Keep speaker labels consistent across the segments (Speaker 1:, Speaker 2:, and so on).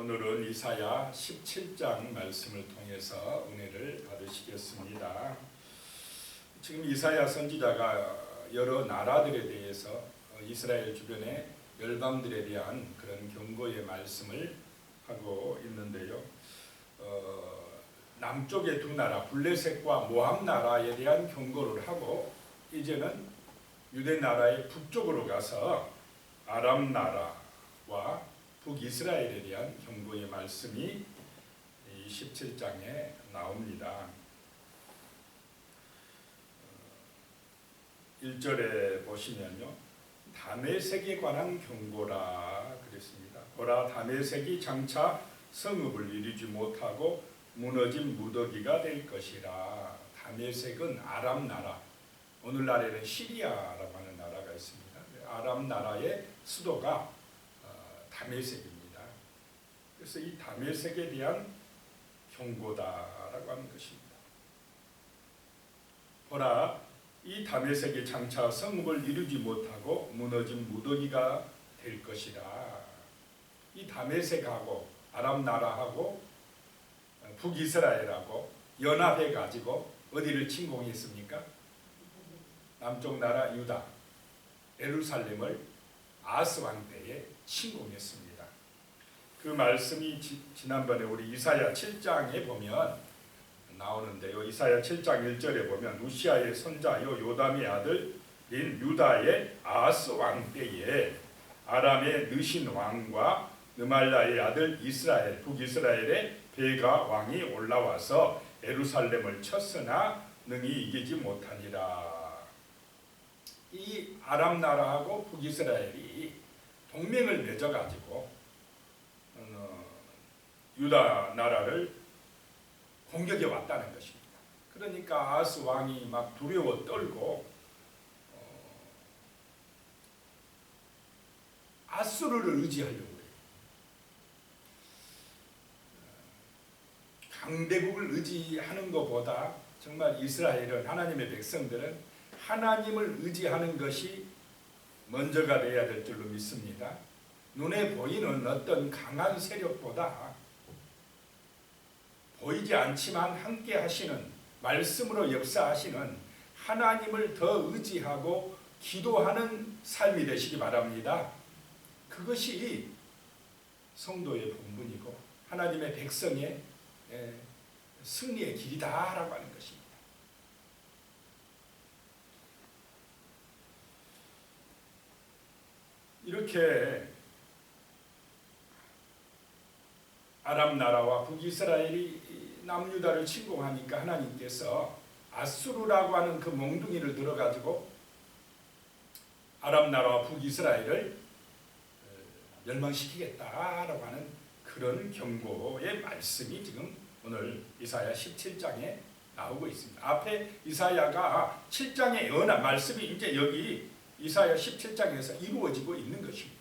Speaker 1: 오늘은 이사야 17장 말씀을 통해서 은혜를 받으시겠습니다. 지금 이사야 선지자가 여러 나라들에 대해서 이스라엘 주변의 열방들에 대한 그런 경고의 말씀을 하고 있는데요. 남쪽의 두 나라 블레셋과 모압 나라에 대한 경고를 하고 이제는 유대 나라의 북쪽으로 가서 아람 나라와 북이스라엘에 대한 경고의 말씀이 이 17장에 나옵니다. 1절에 보시면요, 다메섹에 관한 경고라 그랬습니다. 보라, 다메섹이 장차 성읍을 이루지 못하고 무너진 무더기가 될 것이라. 다메섹은 아람 나라, 오늘날에는 시리아라고 하는 나라가 있습니다. 아람 나라의 수도가 다메섹입니다. 그래서 이 다메섹에 대한 경고다라고 하는 것입니다. 보라, 이 다메섹이 장차 성읍을 이루지 못하고 무너진 무더기가 될 것이라. 이 다메섹하고 아람 나라하고 북이스라엘하고 연합해 가지고 어디를 침공했습니까? 남쪽 나라 유다 예루살렘을 아스 왕 때에 침공했습니다. 그 말씀이 지난번에 우리 이사야 7장에 보면 나오는데요. 이사야 7장 1절에 보면 우시아의 손자요 요담의 아들인 유다의 아하스 왕 때에 아람의 느신 왕과 느말라의 아들 이스라엘 북이스라엘의 베가 왕이 올라와서 예루살렘을 쳤으나 능히 이기지 못하니라. 이 아람 나라하고 북이스라엘이 동맹을 맺어가지고 유다 나라를 공격해 왔다는 것입니다. 그러니까 아하스 왕이 막 두려워 떨고 아수르를 의지하려고 해요. 강대국을 의지하는 것보다 정말 이스라엘은, 하나님의 백성들은 하나님을 의지하는 것이 먼저가 되어야 될 줄로 믿습니다. 눈에 보이는 어떤 강한 세력보다 보이지 않지만 함께 하시는, 말씀으로 역사하시는 하나님을 더 의지하고 기도하는 삶이 되시기 바랍니다. 그것이 성도의 본분이고 하나님의 백성의 승리의 길이다라고 하는 것입니다. 이렇게 아람 나라와 북이스라엘이 남유다를 침공하니까 하나님께서 아수르라고 하는 그 몽둥이를 들어가지고 아람 나라와 북이스라엘을 멸망시키겠다라고 하는 그런 경고의 말씀이 지금 오늘 이사야 17장에 나오고 있습니다. 앞에 이사야가 7장에 예언한 말씀이 이제 여기 이사야 17장에서 이루어지고 있는 것입니다.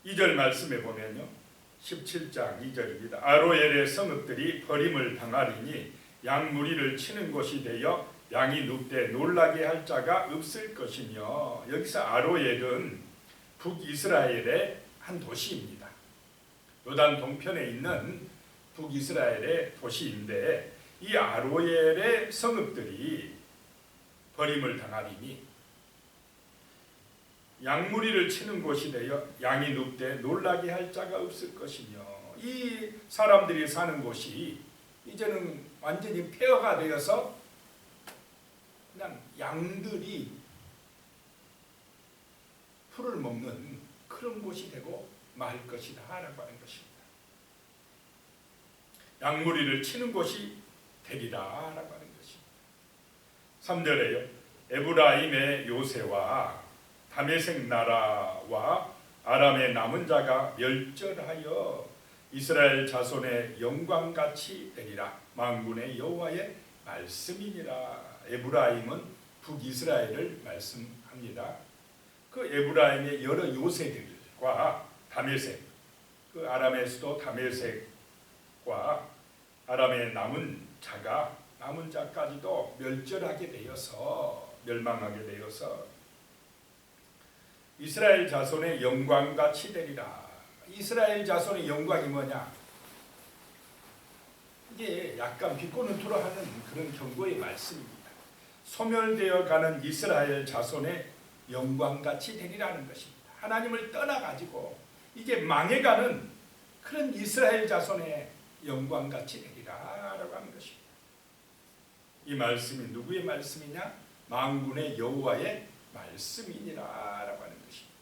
Speaker 1: 2절 말씀에 보면요, 17장 2절입니다. 아로엘의 성읍들이 버림을 당하리니 양무리를 치는 곳이 되어 양이 눕되 놀라게 할 자가 없을 것이며. 여기서 아로엘은 북이스라엘의 한 도시입니다. 요단 동편에 있는 북이스라엘의 도시인데 이 아로엘의 성읍들이 버림을 당하리니 양무리를 치는 곳이 되어 양이 눕되 놀라게 할 자가 없을 것이며. 이 사람들이 사는 곳이 이제는 완전히 폐허가 되어서 그냥 양들이 풀을 먹는 그런 곳이 되고 말 것이다 라고 하는 것입니다. 양무리를 치는 곳이 되리라 라고 하는 것입니다. 3절에요. 에브라임의 요새와 다메섹 나라와 아람의 남은 자가 멸절하여 이스라엘 자손의 영광같이 되리라. 만군의 여호와의 말씀이니라. 에브라임은 북이스라엘을 말씀합니다. 그 에브라임의 여러 요새들과 다메섹, 그 아람의 수도 다메섹과 아람의 남은 자까지도 멸절하게 되어서, 멸망하게 되어서 이스라엘 자손의 영광같이 되리라. 이스라엘 자손의 영광이 뭐냐? 이게 약간 비꼬는 투로 하는 그런 경고의 말씀입니다. 소멸되어 가는 이스라엘 자손의 영광같이 되리라는 것입니다. 하나님을 떠나가지고 이게 망해가는 그런 이스라엘 자손의 영광같이 되리라라고 하는 것입니다. 이 말씀이 누구의 말씀이냐? 만군의 여호와의 말씀이니라라고 하는 것입니다.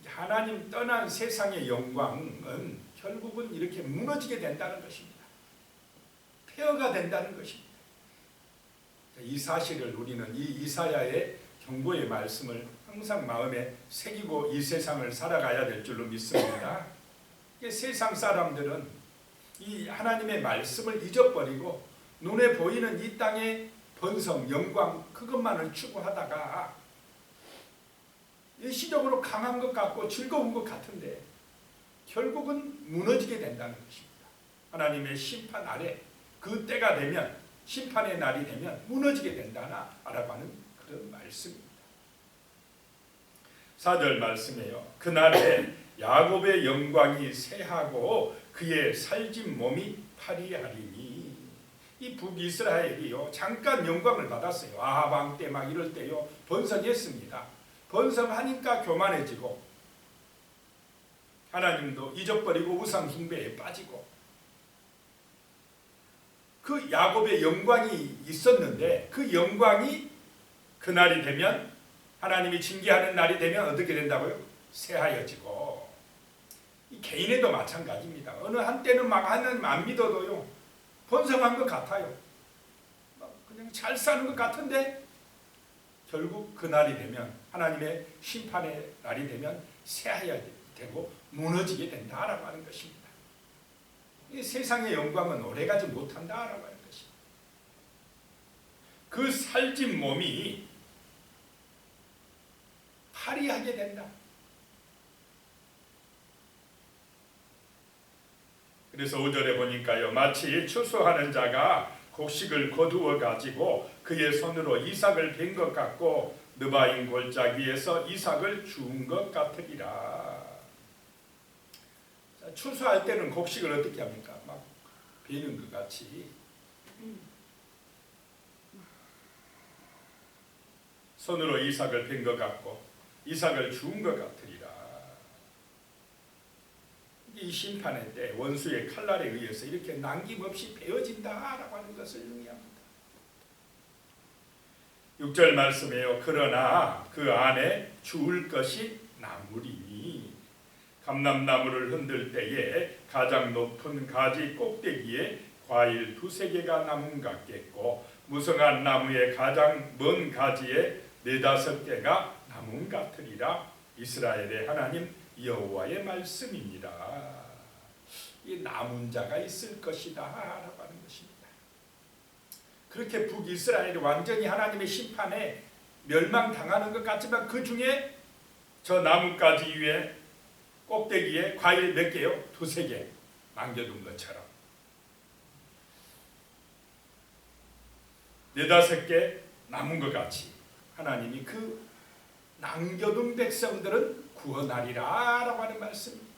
Speaker 1: 하나님 떠난 세상의 영광은 결국은 이렇게 무너지게 된다는 것입니다. 폐허가 된다는 것입니다. 이 사실을 우리는 이 이사야의 경고의 말씀을 항상 마음에 새기고 이 세상을 살아가야 될 줄로 믿습니다. 세상 사람들은 이 하나님의 말씀을 잊어버리고 눈에 보이는 이 땅의 번성, 영광 그것만을 추구하다가 일시적으로 강한 것 같고 즐거운 것 같은데 결국은 무너지게 된다는 것입니다. 하나님의 심판 아래 그 때가 되면, 심판의 날이 되면 무너지게 된다라고 하는 그런 말씀입니다. 4절 말씀이에요. 그날에 야곱의 영광이 쇠하고 그의 살진 몸이 파리하리니. 이 북이스라엘이요 잠깐 영광을 받았어요. 아합 왕 때 막 이럴 때요 번성했습니다. 번성하니까 교만해지고 하나님도 잊어버리고 우상 숭배에 빠지고, 그 야곱의 영광이 있었는데 그 영광이 그날이 되면, 하나님이 징계하는 날이 되면 어떻게 된다고요? 쇠하여지고. 이 개인에도 마찬가지입니다. 어느 한때는 막 하나님 안 믿어도요 번성한 것 같아요. 그냥 잘 사는 것 같은데 결국 그 날이 되면, 하나님의 심판의 날이 되면 쇠하여야 되고 무너지게 된다라고 하는 것입니다. 이 세상의 영광은 오래가지 못한다라고 하는 것입니다. 그 살찐 몸이 파리하게 된다. 그래서 5절에 보니까요, 마치 추수하는 자가 곡식을 거두어 가지고 그의 손으로 이삭을 벤 것 같고 느바인 골짜기에서 이삭을 주운 것 같으리라. 자, 추수할 때는 곡식을 어떻게 합니까? 막 베는 것 같이 손으로 이삭을 벤 것 같고 이삭을 주운 것 같으리라. 이 심판의 때 원수의 칼날에 의해서 이렇게 남김없이 베어진다라고 하는 것을 의미합니다. 6절 말씀이에요. 그러나 그 안에 주울 것이 나무리니 감람나무를 흔들 때에 가장 높은 가지 꼭대기에 과일 2-3개가 남은 같겠고 무성한 나무의 가장 먼 가지에 4-5개가 남은 같으리라. 이스라엘의 하나님 여호와의 말씀입니다. 이 남은 자가 있을 것이다 라고 하는 것입니다. 그렇게 북이스라엘이 완전히 하나님의 심판에 멸망당하는 것 같지만 그 중에 저 나뭇가지 위에 꼭대기에 과일 몇 개요? 2-3개 남겨둔 것처럼 4-5개 남은 것 같이 하나님이 그 남겨둔 백성들은 구원하리라 라고 하는 말씀입니다.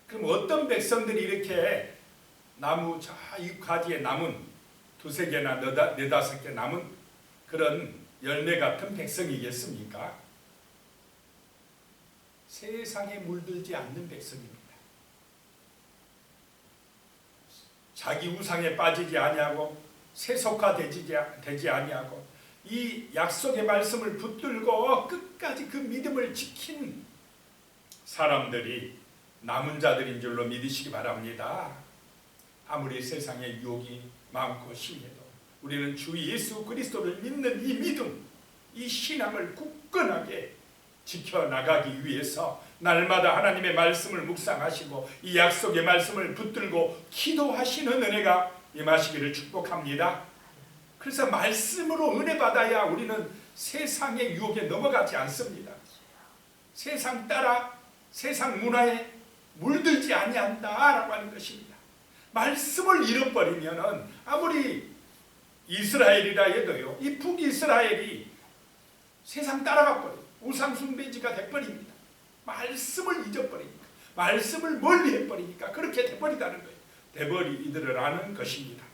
Speaker 1: 그럼 어떤 백성들이 이렇게 나무 저 이 가지에 남은 2-3개나 4-5개 남은 그런 열매 같은 백성이겠습니까? 세상에 물들지 않는 백성입니다. 자기 우상에 빠지지 아니하고 세속화되지 아니하고 이 약속의 말씀을 붙들고 끝까지 그 믿음을 지킨 사람들이 남은 자들인 줄로 믿으시기 바랍니다. 아무리 세상에 유혹이 많고 심해도 우리는 주 예수 그리스도를 믿는 이 믿음, 이 신앙을 굳건하게 지켜나가기 위해서 날마다 하나님의 말씀을 묵상하시고 이 약속의 말씀을 붙들고 기도하시는 은혜가 임하시기를 축복합니다. 그래서 말씀으로 은혜 받아야 우리는 세상의 유혹에 넘어가지 않습니다. 세상 따라 세상 문화에 물들지 아니한다라고 하는 것입니다. 말씀을 잃어버리면 아무리 이스라엘이라 해도요, 이 북이스라엘이 세상 따라가 버려요. 우상숭배지가 돼버립니다. 말씀을 잊어버리니까, 말씀을 멀리 해버리니까 그렇게 돼버리다는 거예요. 돼버리더라는 것입니다.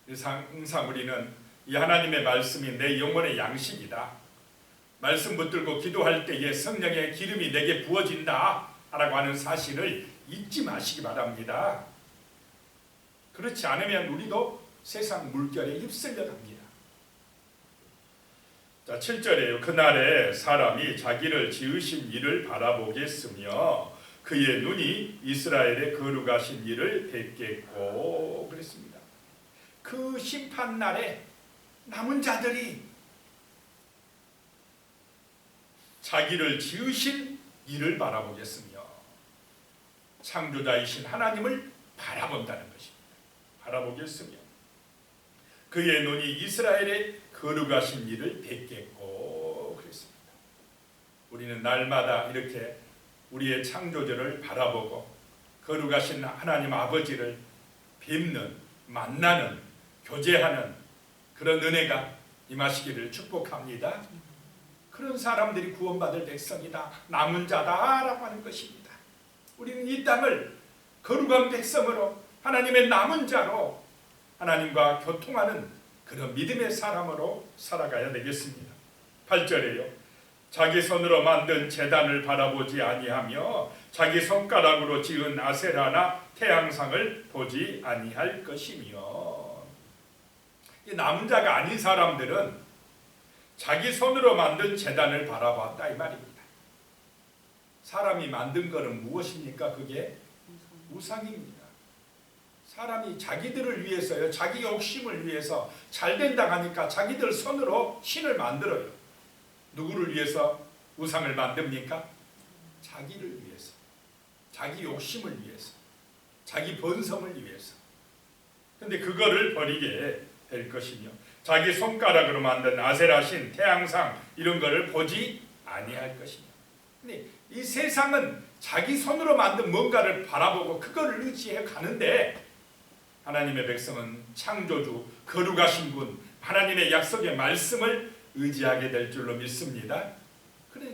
Speaker 1: 항상 우리는 이 하나님의 말씀이 내 영혼의 양식이다, 말씀 붙들고 기도할 때에 성령의 기름이 내게 부어진다 라고 하는 사실을 잊지 마시기 바랍니다. 그렇지 않으면 우리도 세상 물결에 휩쓸려 갑니다. 자, 7절에요. 그날에 사람이 자기를 지으신 이를 바라보겠으며 그의 눈이 이스라엘의 거룩하신 이를 뵙겠고 그랬습니다. 그 심판날에 남은 자들이 자기를 지으신 이를 바라보겠으며 창조자이신 하나님을 바라본다는 것입니다. 바라보겠으며 그의 눈이 이스라엘의 거룩하신 이를 뵙겠고 그랬습니다. 우리는 날마다 이렇게 우리의 창조주를 바라보고 거룩하신 하나님 아버지를 뵙는, 만나는, 교제하는 그런 은혜가 임하시기를 축복합니다. 그런 사람들이 구원받을 백성이다, 남은 자다라고 하는 것입니다. 우리는 이 땅을 거룩한 백성으로, 하나님의 남은 자로 하나님과 교통하는 그런 믿음의 사람으로 살아가야 되겠습니다. 8절에요. 자기 손으로 만든 제단을 바라보지 아니하며 자기 손가락으로 지은 아세라나 태양상을 보지 아니할 것이며, 이 남은 자가 아닌 사람들은 자기 손으로 만든 제단을 바라봤다 이 말입니다. 사람이 만든 것은 무엇입니까? 그게 우상입니다. 사람이 자기들을 위해서요, 자기 욕심을 위해서 잘된다 하니까 자기들 손으로 신을 만들어요. 누구를 위해서 우상을 만듭니까? 자기를 위해서, 자기 욕심을 위해서, 자기 번성을 위해서. 근데 그거를 버리게 될 것이며 자기 손가락으로 만든 아세라신, 태양상 이런 거를 보지 아니할 것이며. 근데 이 세상은 자기 손으로 만든 뭔가를 바라보고 그거를 의지해 가는데, 하나님의 백성은 창조주, 거룩하신 분, 하나님의 약속의 말씀을 의지하게 될 줄로 믿습니다.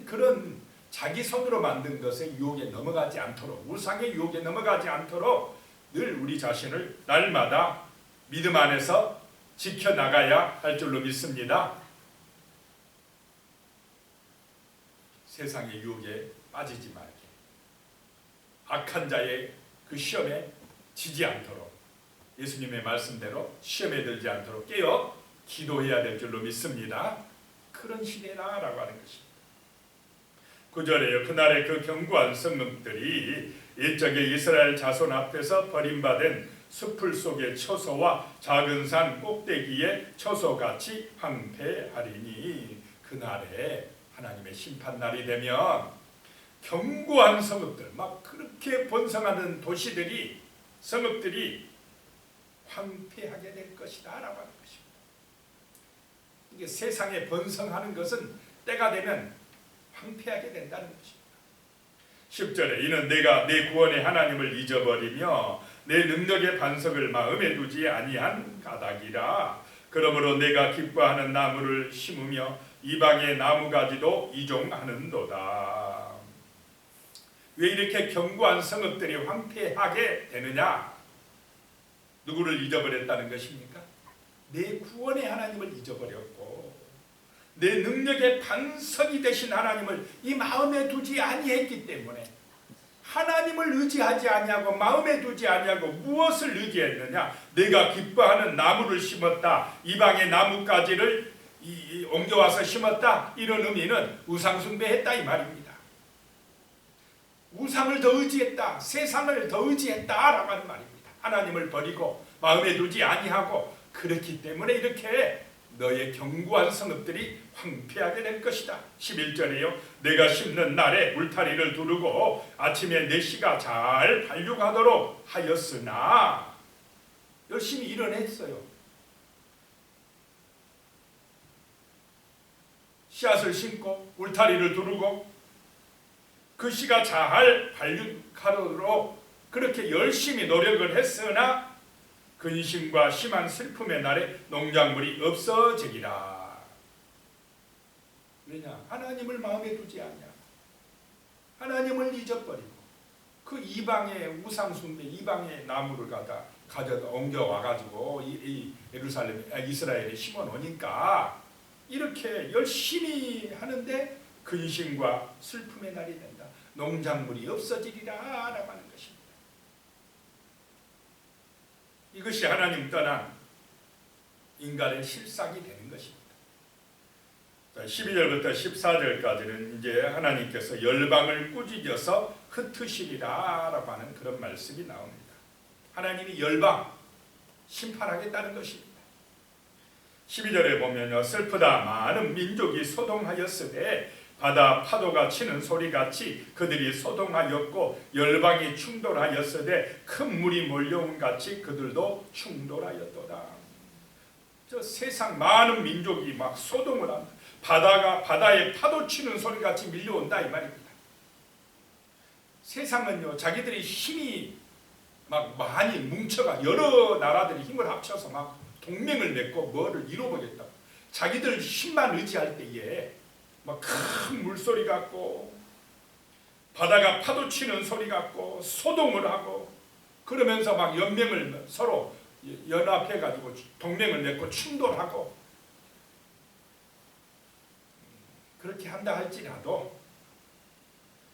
Speaker 1: 그런 자기 손으로 만든 것의 유혹에 넘어가지 않도록, 우상의 유혹에 넘어가지 않도록 늘 우리 자신을 날마다 믿음 안에서 지켜나가야 할 줄로 믿습니다. 세상의 유혹에 빠지지 말게, 악한 자의 그 시험에 지지 않도록, 예수님의 말씀대로 시험에 들지 않도록 깨어 기도해야 될 줄로 믿습니다. 그런 시대라고 하는 것입니다. 9절에요. 그날에 그 견고한 성읍들이 옛적에 이스라엘 자손 앞에서 버림받은 숲풀 속의 처소와 작은 산 꼭대기의 처소같이 황폐하리니, 그날에 하나님의 심판날이 되면 견고한 성읍들, 막 그렇게 번성하는 도시들이, 성읍들이 황폐하게 될 것이다 라고 하는 것입니다. 이게 세상에 번성하는 것은 때가 되면 황폐하게 된다는 것입니다. 10절에 이는 내가 내 구원의 하나님을 잊어버리며 내 능력의 반석을 마음에 두지 아니한 까닭이라. 그러므로 내가 기뻐하는 나무를 심으며 이방의 나무가지도 이종하는도다. 왜 이렇게 견고한 성읍들이 황폐하게 되느냐? 누구를 잊어버렸다는 것입니까? 내 구원의 하나님을 잊어버렸고 내 능력의 반석이 되신 하나님을 이 마음에 두지 아니했기 때문에, 하나님을 의지하지 아니하고 마음에 두지 아니하고 무엇을 의지했느냐? 내가 기뻐하는 나무를 심었다, 이방의 나뭇가지를 옮겨와서 심었다. 이런 의미는 우상숭배했다 이 말입니다. 우상을 더 의지했다, 세상을 더 의지했다라고 하는 말입니다. 하나님을 버리고 마음에 두지 아니하고, 그렇기 때문에 이렇게 너의 견고한 성읍들이 황폐하게 될 것이다. 11절에요. 내가 심는 날에 울타리를 두르고 아침에 내 씨가 잘 발육하도록 하였으나, 열심히 일어냈어요. 씨앗을 심고 울타리를 두르고 그 씨가 잘 발육하도록 그렇게 열심히 노력을 했으나 근심과 심한 슬픔의 날에 농작물이 없어지리라. 왜냐? 하나님을 마음에 두지 않냐. 하나님을 잊어버리고 그 이방의 우상숭배, 이방의 나무를 가져다 옮겨와가지고 이 예루살렘, 이스라엘에 심어놓으니까 이렇게 열심히 하는데 근심과 슬픔의 날이 된다. 농작물이 없어지리라 라고 하는 것입니다. 이것이 하나님 떠난 인간의 실상이 되는 것입니다. 12절부터 14절까지는 이제 하나님께서 열방을 꾸짖어서 흩으시리라 라고 하는 그런 말씀이 나옵니다. 하나님이 열방 심판하겠다는 것입니다. 12절에 보면요, 슬프다 많은 민족이 소동하였으되 바다 파도가 치는 소리같이 그들이 소동하였고 열방이 충돌하였으되 큰 물이 몰려온 같이 그들도 충돌하였도다. 저 세상 많은 민족이 막 소동을 합니다. 바다에 파도 치는 소리같이 밀려온다 이 말입니다. 세상은요, 자기들이 힘이 막 많이 뭉쳐가 여러 나라들이 힘을 합쳐서 막 동맹을 맺고 뭐를 이뤄보겠다. 자기들 힘만 의지할 때에 막 큰 물소리 같고 바다가 파도 치는 소리 같고 소동을 하고 그러면서 막 연맹을 서로 연합해 가지고 동맹을 맺고 충돌하고 그렇게 한다 할지라도,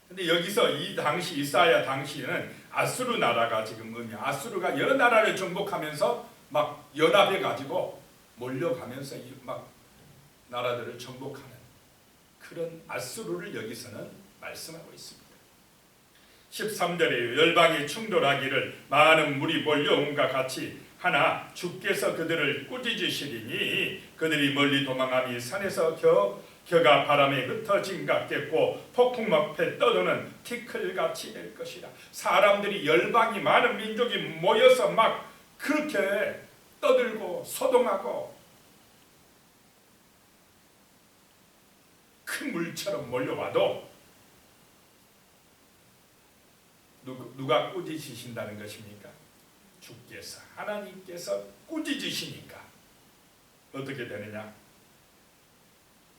Speaker 1: 근데 여기서 이 당시 이사야 당시에는 아수르 나라가 지금 아수르가 여러 나라를 정복하면서 막 연합해 가지고 몰려가면서 막 나라들을 정복하는 그런 아수르를 여기서는 말씀하고 있습니다. 13절에 열방이 충돌하기를 많은 물이 몰려온과 같이 하나 주께서 그들을 꾸짖으시리니 그들이 멀리 도망하니 산에서 겨가 바람에 흩어진 같겠고 폭풍 앞에 떠도는 티끌같이 될 것이라. 사람들이 열방이 많은 민족이 모여서 막 그렇게 떠들고 소동하고 큰 물처럼 몰려와도 누가 꾸짖으신다는 것입니까? 주께서, 하나님께서 꾸짖으시니까 어떻게 되느냐?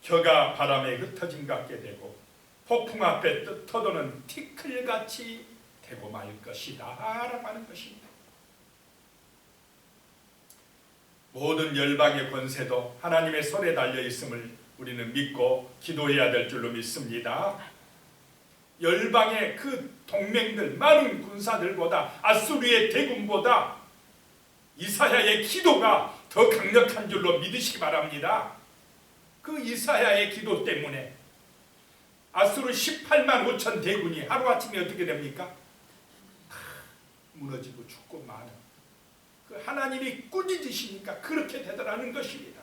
Speaker 1: 겨가 바람에 흩어진 것 같게 되고 폭풍 앞에 터도는 티끌같이 되고 말 것이다 라고 하는 것입니다. 모든 열방의 권세도 하나님의 손에 달려 있음을 우리는 믿고 기도해야 될 줄로 믿습니다. 열방의 그 동맹들, 많은 군사들보다 아수르의 대군보다 이사야의 기도가 더 강력한 줄로 믿으시기 바랍니다. 그 이사야의 기도 때문에 아수르 18만 5천 대군이 하루아침에 어떻게 됩니까? 무너지고 죽고 마는, 그 하나님이 꾸짖으시니까 그렇게 되더라는 것입니다.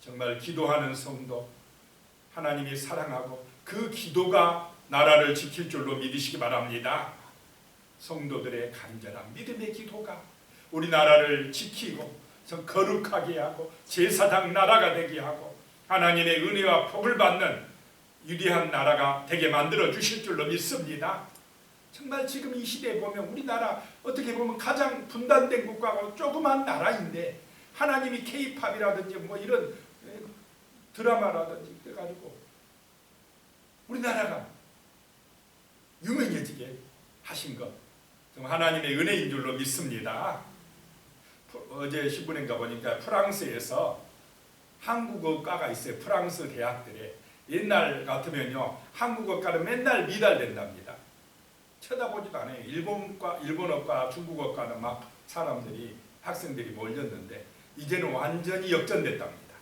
Speaker 1: 정말 기도하는 성도, 하나님이 사랑하고 그 기도가 나라를 지킬 줄로 믿으시기 바랍니다. 성도들의 간절한 믿음의 기도가 우리나라를 지키고 거룩하게 하고 제사장 나라가 되게 하고 하나님의 은혜와 복을 받는 위대한 나라가 되게 만들어 주실 줄로 믿습니다. 정말 지금 이 시대에 보면 우리나라 어떻게 보면 가장 분단된 국가고 조그만 나라인데 하나님이 K-팝이라든지 뭐 이런 드라마라든지 그래가지고 우리나라가 유명해지게 하신 것 정말 하나님의 은혜인 줄로 믿습니다. 어제 신문인가 보니까 프랑스에서 한국어과가 있어요. 프랑스 대학들에. 옛날 같으면요 한국어과는 맨날 미달된답니다. 쳐다보지도 않아요. 일본어과, 중국어과는 막 사람들이 학생들이 몰렸는데 이제는 완전히 역전됐답니다.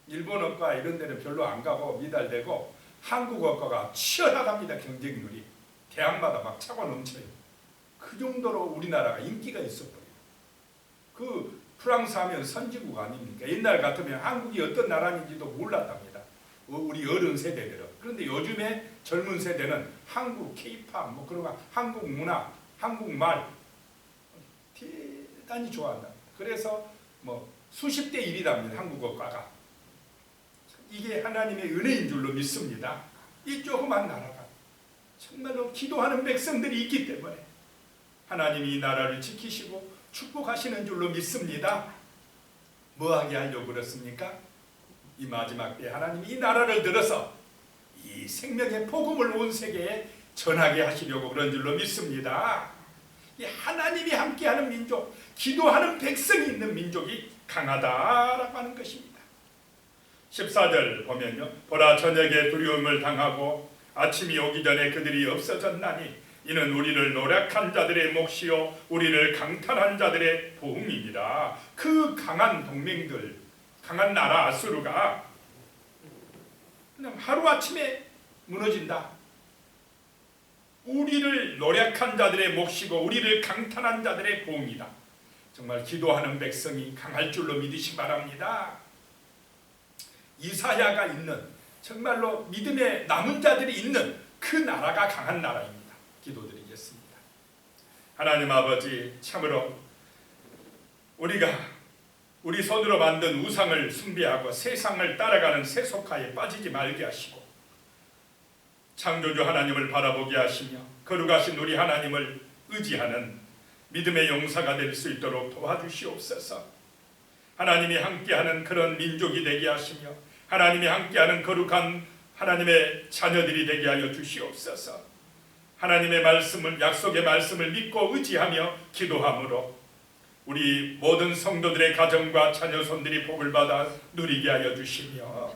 Speaker 1: 일본어과 이런 데는 별로 안 가고 미달되고 한국어과가 치열하답니다. 경쟁률이 대학마다 막 차고 넘쳐요. 그 정도로 우리나라가 인기가 있었거든요. 그 프랑스 하면 선진국 아닙니까? 옛날 같으면 한국이 어떤 나라인지도 몰랐답니다. 우리 어른 세대들은. 그런데 요즘에 젊은 세대는 한국 K-팝 뭐 그런 거, 한국 문화, 한국말 대단히 좋아한다. 그래서 뭐 수십 대 1이랍니다. 한국어과가. 이게 하나님의 은혜인 줄로 믿습니다. 이 조그만 나라가 정말로 기도하는 백성들이 있기 때문에 하나님이 이 나라를 지키시고 축복하시는 줄로 믿습니다. 뭐하게 하려고 그렇습니까? 이 마지막 때 하나님이 이 나라를 들어서 이 생명의 복음을 온 세계에 전하게 하시려고 그런 줄로 믿습니다. 이 하나님이 함께하는 민족, 기도하는 백성이 있는 민족이 강하다라고 하는 것입니다. 14절 보면요, 보라 저녁에 두려움을 당하고 아침이 오기 전에 그들이 없어졌나니 이는 우리를 노력한 자들의 몫이요 우리를 강탈한 자들의 보응입니다. 그 강한 동맹들, 강한 나라 아수르가 그냥 하루아침에 무너진다. 우리를 노력한 자들의 몫이고 우리를 강탈한 자들의 보응이다. 정말 기도하는 백성이 강할 줄로 믿으시기 바랍니다. 이사야가 있는, 정말로 믿음의 남은 자들이 있는 그 나라가 강한 나라입니다. 기도드리겠습니다. 하나님 아버지, 참으로 우리가 우리 손으로 만든 우상을 숭배하고 세상을 따라가는 세속화에 빠지지 말게 하시고 창조주 하나님을 바라보게 하시며 거룩하신 우리 하나님을 의지하는 믿음의 용사가 될 수 있도록 도와주시옵소서. 하나님이 함께하는 그런 민족이 되게 하시며 하나님이 함께하는 거룩한 하나님의 자녀들이 되게 하여 주시옵소서. 하나님의 말씀을, 약속의 말씀을 믿고 의지하며 기도함으로 우리 모든 성도들의 가정과 자녀손들이 복을 받아 누리게 하여 주시며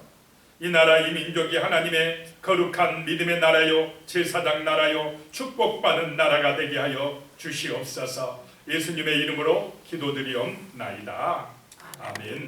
Speaker 1: 이 나라, 이 민족이 하나님의 거룩한 믿음의 나라요 제사장 나라요 축복받은 나라가 되게 하여 주시옵소서. 예수님의 이름으로 기도드리옵나이다. 아멘.